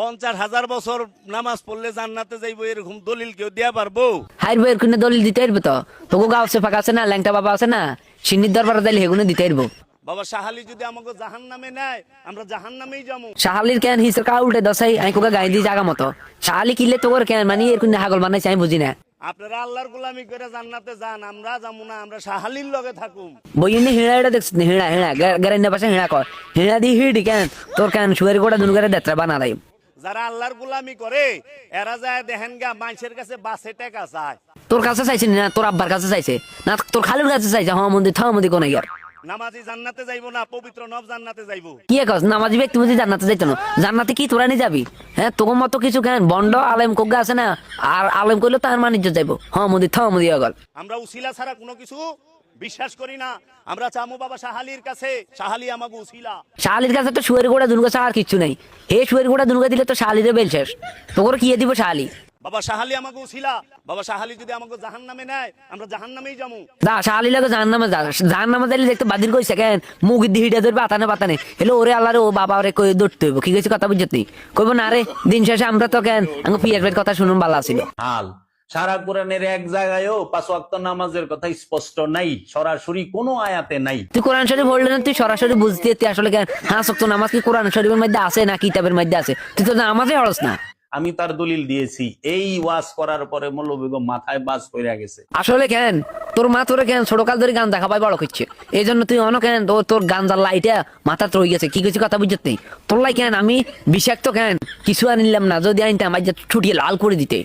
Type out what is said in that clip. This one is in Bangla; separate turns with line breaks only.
50,000 বছর নামাজ পড়লে জান্নাতে যাইবো এরকম দলিল কেউ দেয়া পারবো?
হাইরবো এর কোনে দলিল দিতে পারবো তো? তোকে গাঁও আছে ফাঁকা আছে না, ল্যাংটা বাবা আছে না, সিন্নির দরবারে যাইলে হেগুনে দিতে পারবো।
বাবা শাহালি যদি আমাকে জাহান্নামে নেয় আমরা জাহান্নামেই যাবো।
শাহালির কেন হিসের কা উল্টে দশাই আমি কোকে গাই দিয়ে জাগা মতো শাহালি কিনলে তোর কেন মানে এর কোনে হাগল বানাইছে আমি বুঝি না।
আপনারা আল্লাহর গোলামি করে জান্নাতে যান, আমরা যাবো না, আমরা শাহালির লগে থাকুম।
বইনে হিড়া এটা দেখছিস না, হিড়া হিড়া গ্যারেন্ডা পাশে হিড়া কর, হিড়া দিয়ে হিড়ি কেন তোর কেন সুগারি গোটা দুনগারে দেত্রা বানা দেয়।
যারা আল্লাহর গোলামি করে এরা যায় দেখেন গা মানুষের কাছে বাসে টাকা চায়।
তোর কাছে চাইছে না, তোর আব্বার কাছে চাইছে না, তোর খালুর কাছে চাইছে। হ্যাঁ মন্দির থা মন্দির কোন ইয়ার
নামাজি জান্নাতে যাইবো না, পবিত্র নব জান্নাতে যাইবো।
কি কস নামাজি ব্যক্তি বুঝি জান্নাতে যাইতো না? জান্নাতে কি তোরা নিয়ে যাবি? হ্যাঁ তোর মতো কিছু কেন বন্ড আলেম কোগা আছে না, আর আলেম কইলে তার মানিজ্য যাইবো। হ্যাঁ মন্দির থা মন্দির গল।
আমরা উসিলা ছাড়া কোনো কিছু বিশ্বাস করি না। আমরা চামু বাবা শাহালির কাছে, শাহালি আমাকে উসিলা।
শাহালির কাছে তো শুয়ের গোড়া দুনগা আর কিছু নাই। হে শুয়ের গোড়া দুনগা দিলে তো শাহালিরে বেল শেষ। তোর কি দিব শাহালি?
বাবা শাহালি আমাকে উসিলা। বাবা শাহালি যদি আমাকে জাহান্নামে নেয় আমরা জাহান্নামেই যাবো।
দা শাহালি লাগে জাহান্নামে যা, জাহান্নামে যাইলে দেখতে বাদির কইছে কেন মুখ দিহিটা ধরবে আতানে পাতানে হেলো ওরে আল্লাহ রে ও বাবা রে কই দৌড়তে হইব। কি কইছে কথা বুঝত নি? কইব না রে দিন শেষে আমরা তো কেন আঙ্গ পিয়ার পেট কথা শুনুন ভালো ছিল।
হাল সারা কোরআনের এক জায়গায়ও 5 ওয়াক্ত নামাজের কথা স্পষ্ট নাই, সরাসরি কোনো আয়াতে নাই।
তুই কোরআন শরীফ বললে না, তুই সরাসরি বুঝতে তুই আসলে কেন হ্যাঁ সক্ত নামাজ কি কোরআন শরীফের মধ্যে আছে না কিতাবের মধ্যে আছে? তুই তো নামাজে হরস না।
আমি তার দলিল দিয়েছি, এই ওয়াজ করার পরে মৌলভী বেগম মাথায় বাজ কইরা গেছে।
আসলে কেন তোর মা তোরে কেন ছোটকাল ধরে গান দেখা পাই বড় করছে, এই জন্য তুই অন কেন তোর গান জাল লাইটা মাথা রয়ে গেছে। কি কিছু কথা বুঝত নেই তোর লাই কেন আমি বিষাক্ত কেন কিছু আনিলাম না, যদি আনতাম আজ ছুটিয়ে লাল করে দিতে।